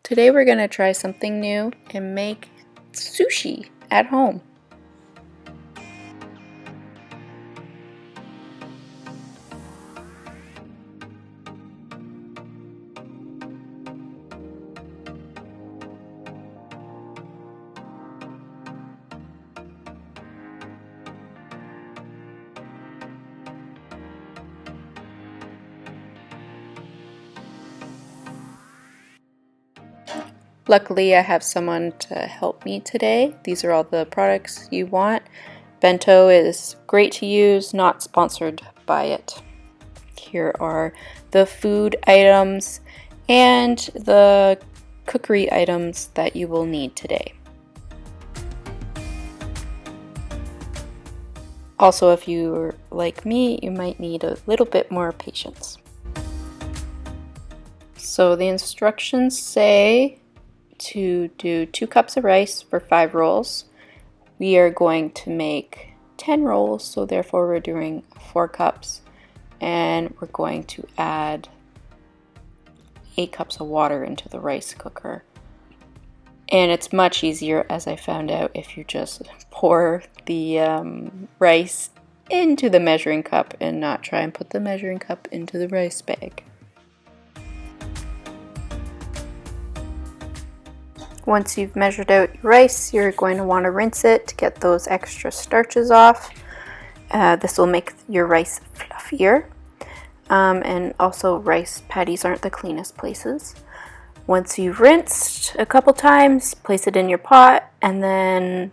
Today we're going to try something new and make sushi at home. Luckily, I have someone to help me today. These are all the products you want. Bento is great to use, not sponsored by it. Here are the food items and the cookery items that you will need today. Also, if you're like me, you might need a little bit more patience. So the instructions say to do 2 cups of rice for 5 rolls. We are going to make 10 rolls, so therefore we're doing 4 cups, and we're going to add 8 cups of water into the rice cooker. And it's much easier, as I found out, if you just pour the rice into the measuring cup and not try and put the measuring cup into the rice bag. Once you've measured out your rice, you're going to want to rinse it to get those extra starches off. This will make your rice fluffier. And also, rice patties aren't the cleanest places. Once you've rinsed a couple times, place it in your pot, and then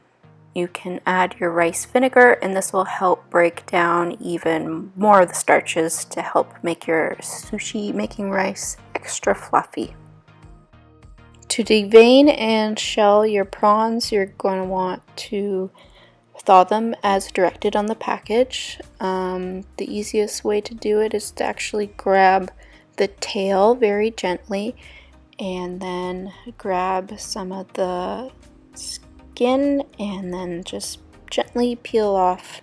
you can add your rice vinegar, and this will help break down even more of the starches to help make your sushi making rice extra fluffy. To devein and shell your prawns, you're going to want to thaw them as directed on the package. The easiest way to do it is to actually grab the tail very gently and then grab some of the skin and then just gently peel off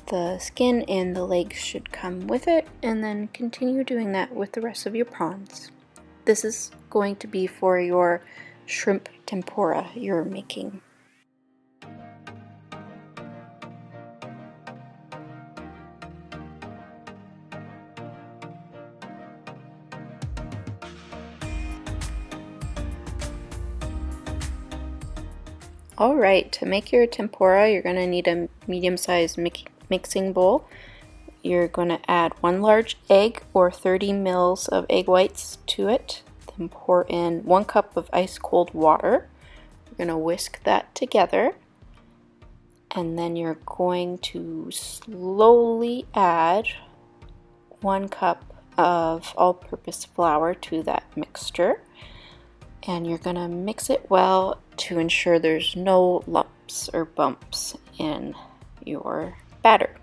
the skin, and the legs should come with it, and then continue doing that with the rest of your prawns. This is going to be for your shrimp tempura you're making. Alright, to make your tempura, you're going to need a medium-sized mixing bowl. You're going to add 1 large egg or 30 mils of egg whites to it. Then pour in 1 cup of ice cold water. You're going to whisk that together. And then you're going to slowly add 1 cup of all-purpose flour to that mixture. And you're going to mix it well to ensure there's no lumps or bumps in your batter.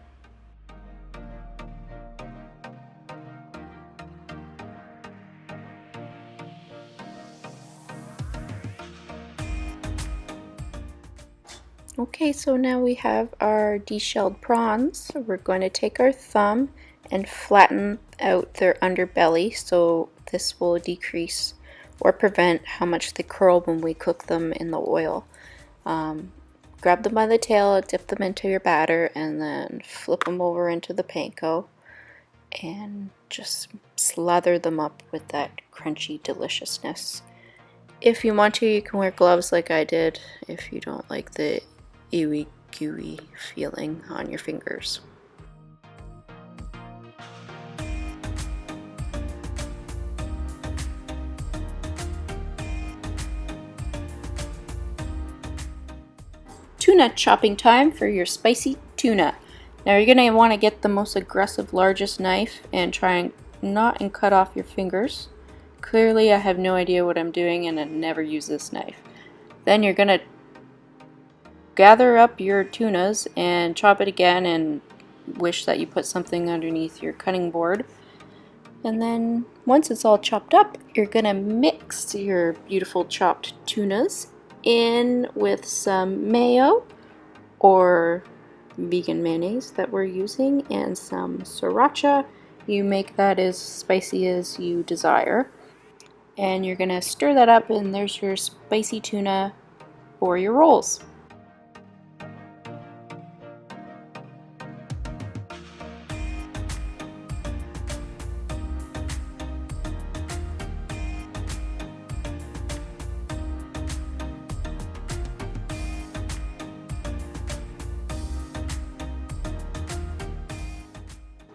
Okay, so now we have our deshelled prawns. We're going to take our thumb and flatten out their underbelly, so this will decrease or prevent how much they curl when we cook them in the oil. Grab them by the tail, dip them into your batter, and then flip them over into the panko and just slather them up with that crunchy deliciousness. If you want to, you can wear gloves like I did if you don't like the ooey gooey feeling on your fingers. Tuna chopping time for your spicy tuna. Now you're going to want to get the most aggressive, largest knife and try and not and cut off your fingers. Clearly I have no idea what I'm doing and I never use this knife. Then you're going to gather up your tunas and chop it again and wish that you put something underneath your cutting board. And then once it's all chopped up, you're going to mix your beautiful chopped tunas in with some mayo or vegan mayonnaise that we're using and some sriracha. You make that as spicy as you desire. And you're gonna stir that up, and there's your spicy tuna for your rolls.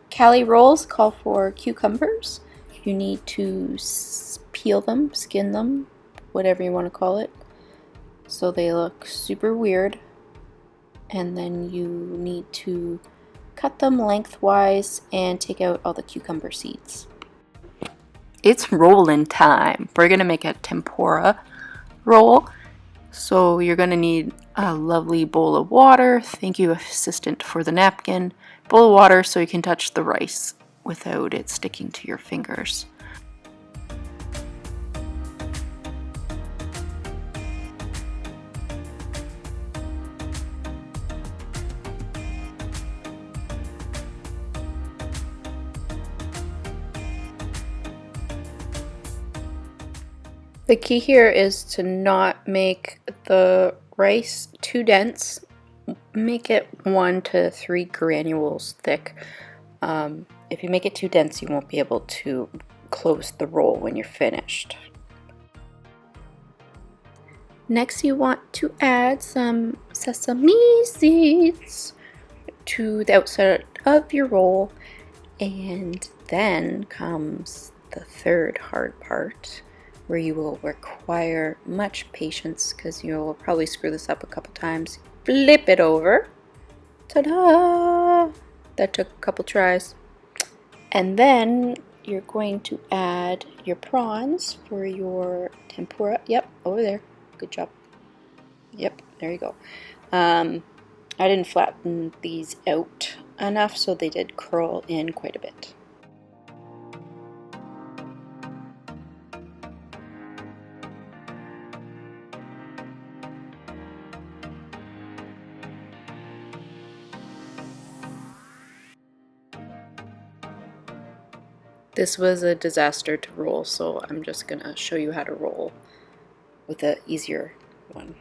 Cali rolls call for cucumbers. You need to peel them, skin them, whatever you want to call it, so they look super weird. And then you need to cut them lengthwise and take out all the cucumber seeds. It's rolling time. We're gonna make a tempura roll. So you're gonna need a lovely bowl of water. Thank you, assistant, for the napkin. Bowl of water so you can touch the rice without it sticking to your fingers. The key here is to not make the rice too dense. Make it 1 to 3 granules thick. If you make it too dense, you won't be able to close the roll when you're finished. Next, you want to add some sesame seeds to the outside of your roll, and then comes the third hard part, where you will require much patience because you will probably screw this up a couple times. Flip it over. Ta-da! That took a couple tries. And then you're going to add your prawns for your tempura. Yep, over there. Good job. Yep, there you go. I didn't flatten these out enough, so they did curl in quite a bit. This was a disaster to roll, so I'm just gonna show you how to roll with an easier one.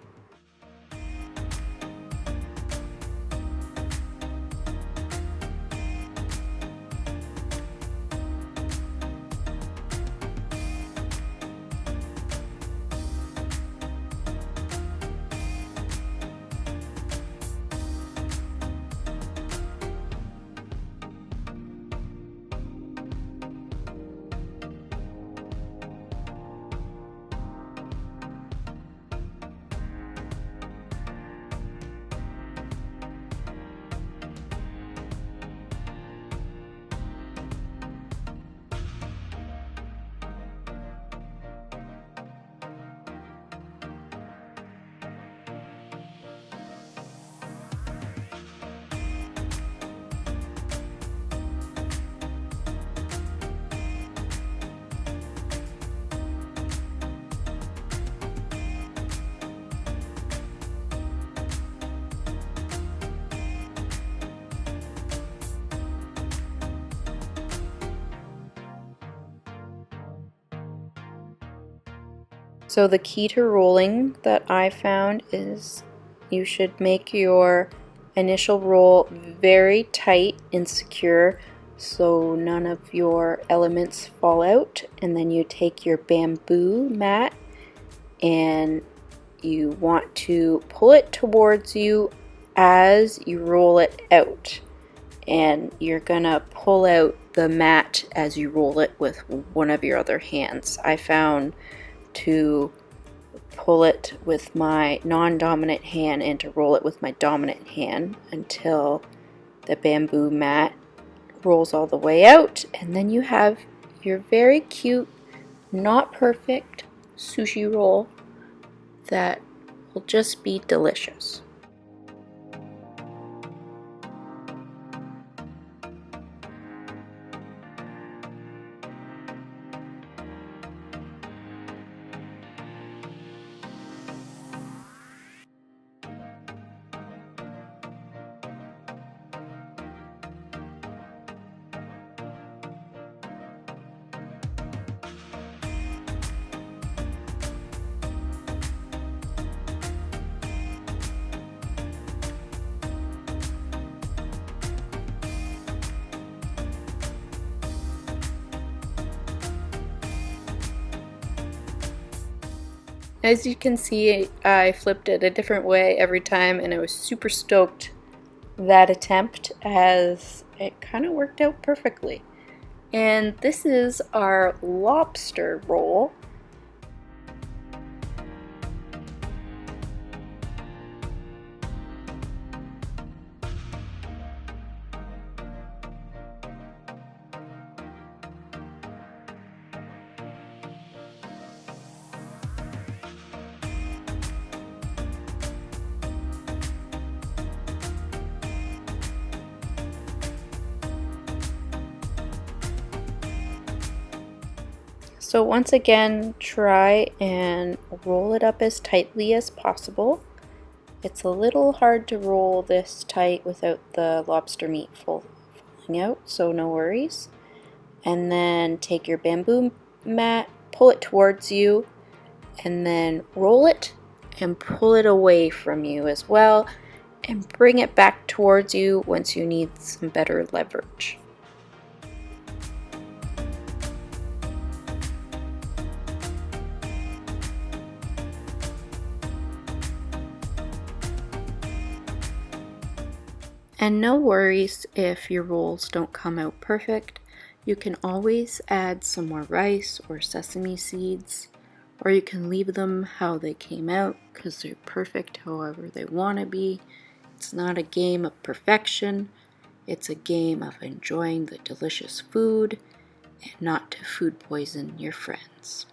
So the key to rolling that I found is you should make your initial roll very tight and secure so none of your elements fall out, and then you take your bamboo mat and you want to pull it towards you as you roll it out, and you're gonna pull out the mat as you roll it with one of your other hands. I found to pull it with my non-dominant hand and to roll it with my dominant hand until the bamboo mat rolls all the way out, and then you have your very cute, not perfect sushi roll that will just be delicious. As you can see, I flipped it a different way every time, and I was super stoked that attempt as it kind of worked out perfectly. And this is our lobster roll. So once again, try and roll it up as tightly as possible. It's a little hard to roll this tight without the lobster meat falling out, so no worries. And then take your bamboo mat, pull it towards you, and then roll it and pull it away from you as well, and bring it back towards you once you need some better leverage. And no worries if your rolls don't come out perfect. You can always add some more rice or sesame seeds, or you can leave them how they came out because they're perfect however they want to be. It's not a game of perfection, it's a game of enjoying the delicious food and not to food poison your friends.